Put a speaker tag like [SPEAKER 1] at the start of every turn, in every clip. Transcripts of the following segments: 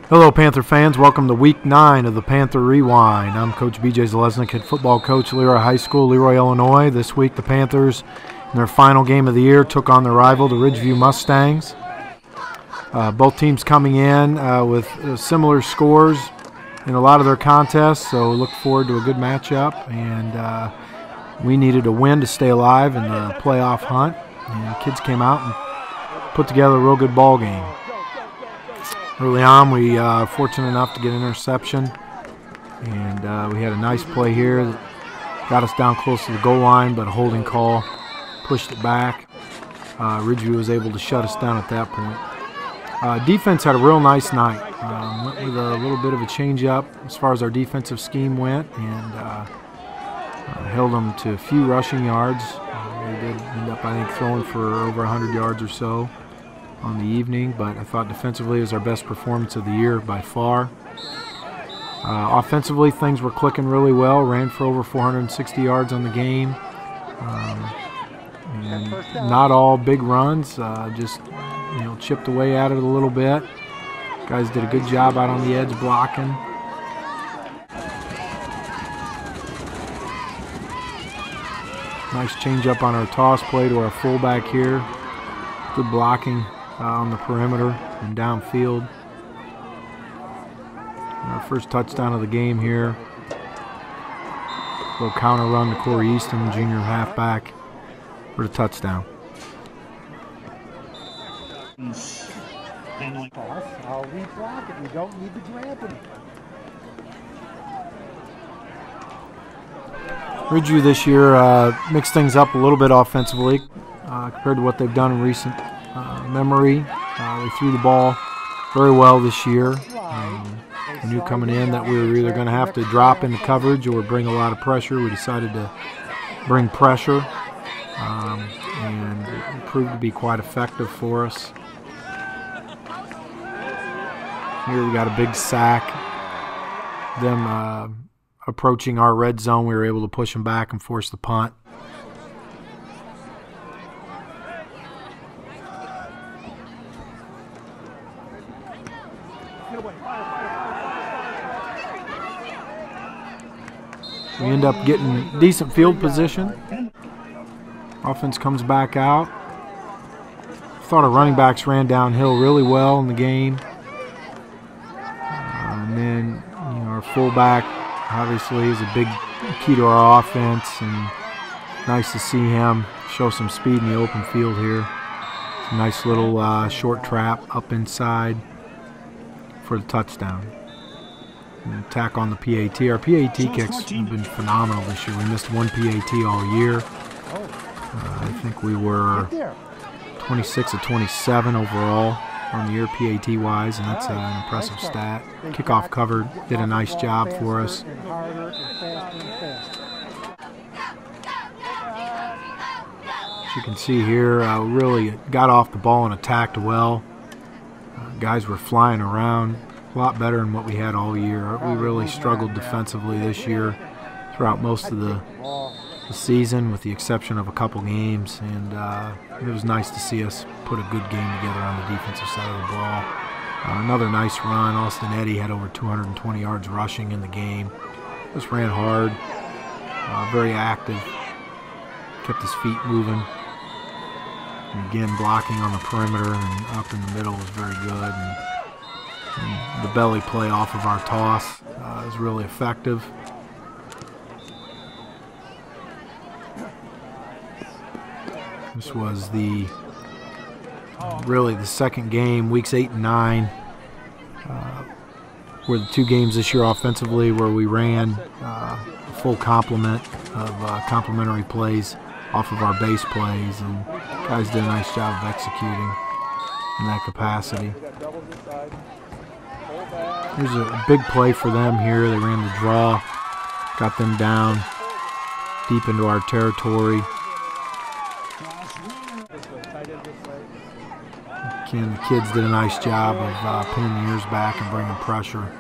[SPEAKER 1] Hello Panther fans, welcome to Week 9 of the Panther Rewind. I'm Coach B.J. Zalesnik, head football coach, LeRoy High School, LeRoy, Illinois. This week the Panthers, in their final game of the year, took on their rival, the Ridgeview Mustangs. Both teams coming in with similar scores in a lot of their contests, so look forward to a good matchup. And we needed a win to stay alive in the playoff hunt, and the kids came out and put together a real good ball game. Early on, we fortunate enough to get an interception, and we had a nice play here that got us down close to the goal line, but a holding call pushed it back. Ridgeview was able to shut us down at that point. Defense had a real nice night. Went with a little bit of a change-up as far as our defensive scheme went, and held them to a few rushing yards. They did end up, I think, throwing for over 100 yards or so on the evening, but I thought defensively it was our best performance of the year by far. Offensively, things were clicking really well. Ran for over 460 yards on the game, and not all big runs. Just chipped away at it a little bit. Guys did a good job out on the edge blocking. Nice change up on our toss play to our fullback here. Good blocking on the perimeter and downfield. And our first touchdown of the game here. Little counter run to Corey Easton, junior halfback, for the touchdown.
[SPEAKER 2] Handling toss. I'll re-block it. We don't need to grab him.
[SPEAKER 1] Ridgeview this year mixed things up a little bit offensively compared to what they've done in recent memory. They threw the ball very well this year. We knew coming in that we were either going to have to drop into coverage or bring a lot of pressure. We decided to bring pressure, and it proved to be quite effective for us. Here we got a big sack. Them approaching our red zone, we were able to push them back and force the punt. We end up getting decent field position. Offense comes back out. Thought our running backs ran downhill really well in the game. And then our fullback obviously is a big key to our offense, and nice to see him show some speed in the open field here. It's a nice little short trap up inside for the touchdown. And attack on the PAT. Our PAT kicks have been phenomenal this year. We missed one PAT all year. I think we were 26 of 27 overall on the year PAT-wise, and that's an impressive stat. Kickoff cover did a nice job for us. As you can see here, really got off the ball and attacked well. Guys were flying around. A lot better than what we had all year. We really struggled defensively this year throughout most of the season, with the exception of a couple games, and it was nice to see us put a good game together on the defensive side of the ball. Another nice run. Austin Eddy had over 220 yards rushing in the game. Just ran hard, very active, kept his feet moving. And again, blocking on the perimeter and up in the middle was very good. And the belly play off of our toss is really effective. This was really the second game, weeks 8 and 9, were the two games this year offensively where we ran a full complement of complementary plays off of our base plays, and guys did a nice job of executing in that capacity. Here's a big play for them here. They ran the draw, got them down deep into our territory. Again, the kids did a nice job of pinning the ears back and bringing pressure,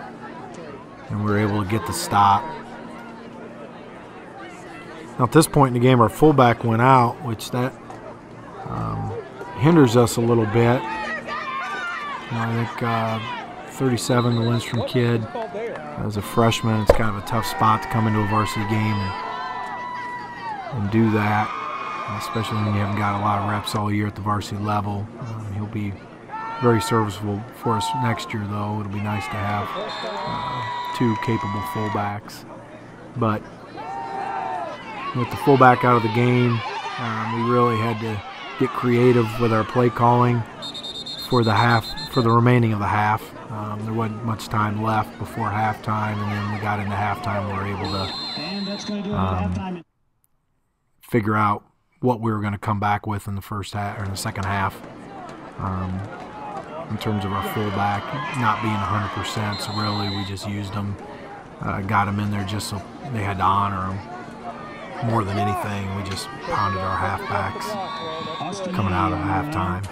[SPEAKER 1] and we were able to get the stop. Now at this point in the game, our fullback went out, which that hinders us a little bit. I think 37, the Lindstrom kid. As a freshman, it's kind of a tough spot to come into a varsity game and do that, especially when you haven't got a lot of reps all year at the varsity level. He'll be very serviceable for us next year, though. It'll be nice to have two capable fullbacks. But with the fullback out of the game, we really had to get creative with our play calling for the remaining of the half. There wasn't much time left before halftime, and then we got into halftime. We were able to figure out what we were going to come back with in the first half or in the second half. In terms of our fullback not being 100%, so really we just used them, got them in there just so they had to honor them. More than anything, we just pounded our halfbacks coming out of halftime.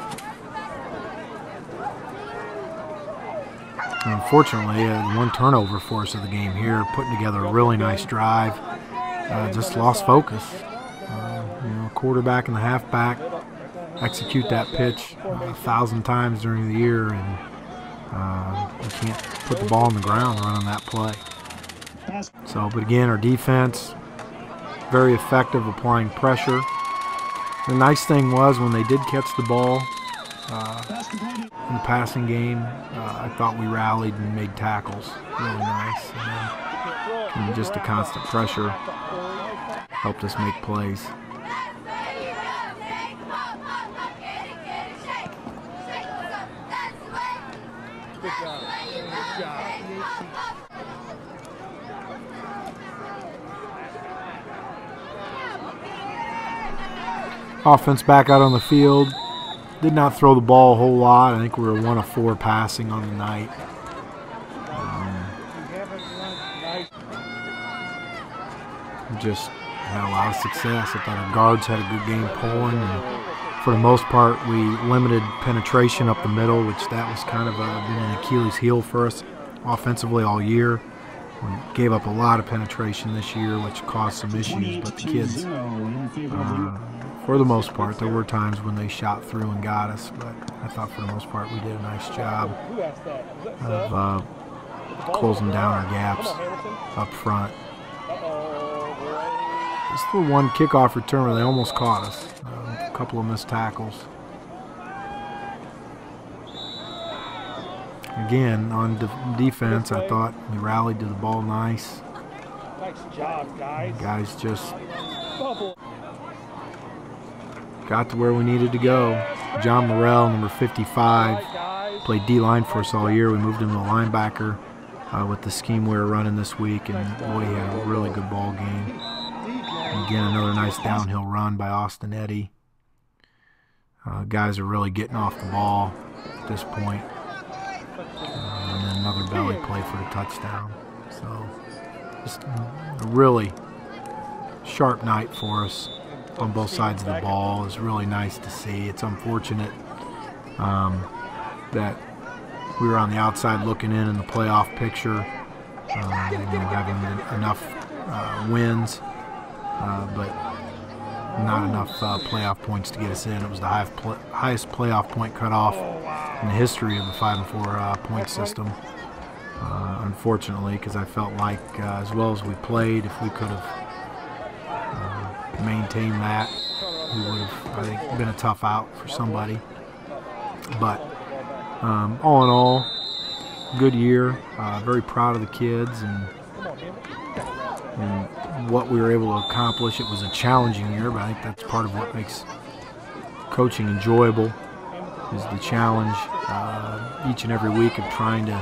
[SPEAKER 1] And unfortunately, one turnover for us of the game here, putting together a really nice drive, just lost focus. Quarterback and the halfback execute that pitch 1,000 times during the year, and we can't put the ball on the ground running that play. So, but again, our defense, very effective applying pressure. The nice thing was when they did catch the ball in the passing game, I thought we rallied and made tackles really nice. And just the constant pressure helped us make plays. Offense back out on the field. Did not throw the ball a whole lot. I think we were 1 of 4 passing on the night. Just had a lot of success. I thought our guards had a good game pulling, and for the most part we limited penetration up the middle, which that was kind of been an Achilles heel for us offensively all year. We gave up a lot of penetration this year, which caused some issues, but the kids, for the most part, there were times when they shot through and got us, but I thought for the most part we did a nice job of closing down our gaps up front. Just the one kickoff return where they almost caught us, a couple of missed tackles. Again, on defense, I thought we rallied to the ball nice.
[SPEAKER 2] Nice job, guys.
[SPEAKER 1] Guys just got to where we needed to go. John Morrell, number 55, played D-line for us all year. We moved him to linebacker with the scheme we were running this week, and boy, he had a really good ball game. And again, another nice downhill run by Austin Eddy. Guys are really getting off the ball at this point. And then another belly play for the touchdown. So just a really sharp night for us on both sides of the ball. It's really nice to see. It's unfortunate that we were on the outside looking in the playoff picture, having enough wins, but not enough playoff points to get us in. It was the highest playoff point cutoff in the history of the 5-4 point system. Unfortunately, because I felt like as well as we played, if we could have maintained that, we would have, I think, been a tough out for somebody. But all in all, good year. Very proud of the kids and what we were able to accomplish. It was a challenging year, but I think that's part of what makes coaching enjoyable, is the challenge each and every week of trying to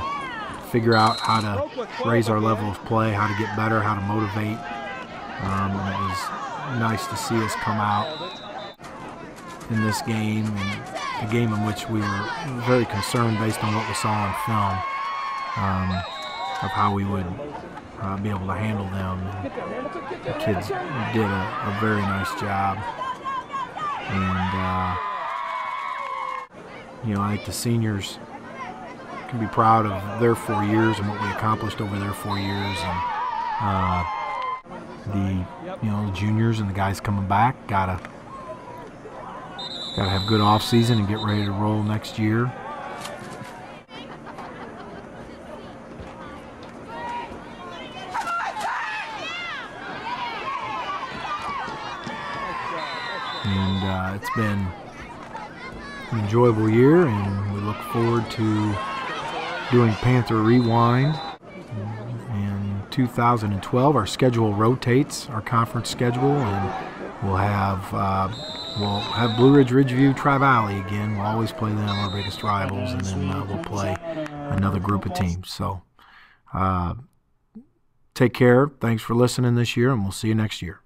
[SPEAKER 1] figure out how to raise our level of play, how to get better, how to motivate. And it was nice to see us come out in this game, and a game in which we were very concerned based on what we saw on film, of how we would be able to handle them. And the kids did a very nice job, and I think the seniors can be proud of their 4 years and what we accomplished over their 4 years, and the juniors and the guys coming back gotta have a good off season and get ready to roll next year. And it's been an enjoyable year, and we look forward to doing Panther Rewind in 2012. Our schedule rotates, our conference schedule, and we'll have Blue Ridge Ridgeview Tri-Valley again. We'll always play them, our biggest rivals, and then we'll play another group of teams. So take care. Thanks for listening this year, and we'll see you next year.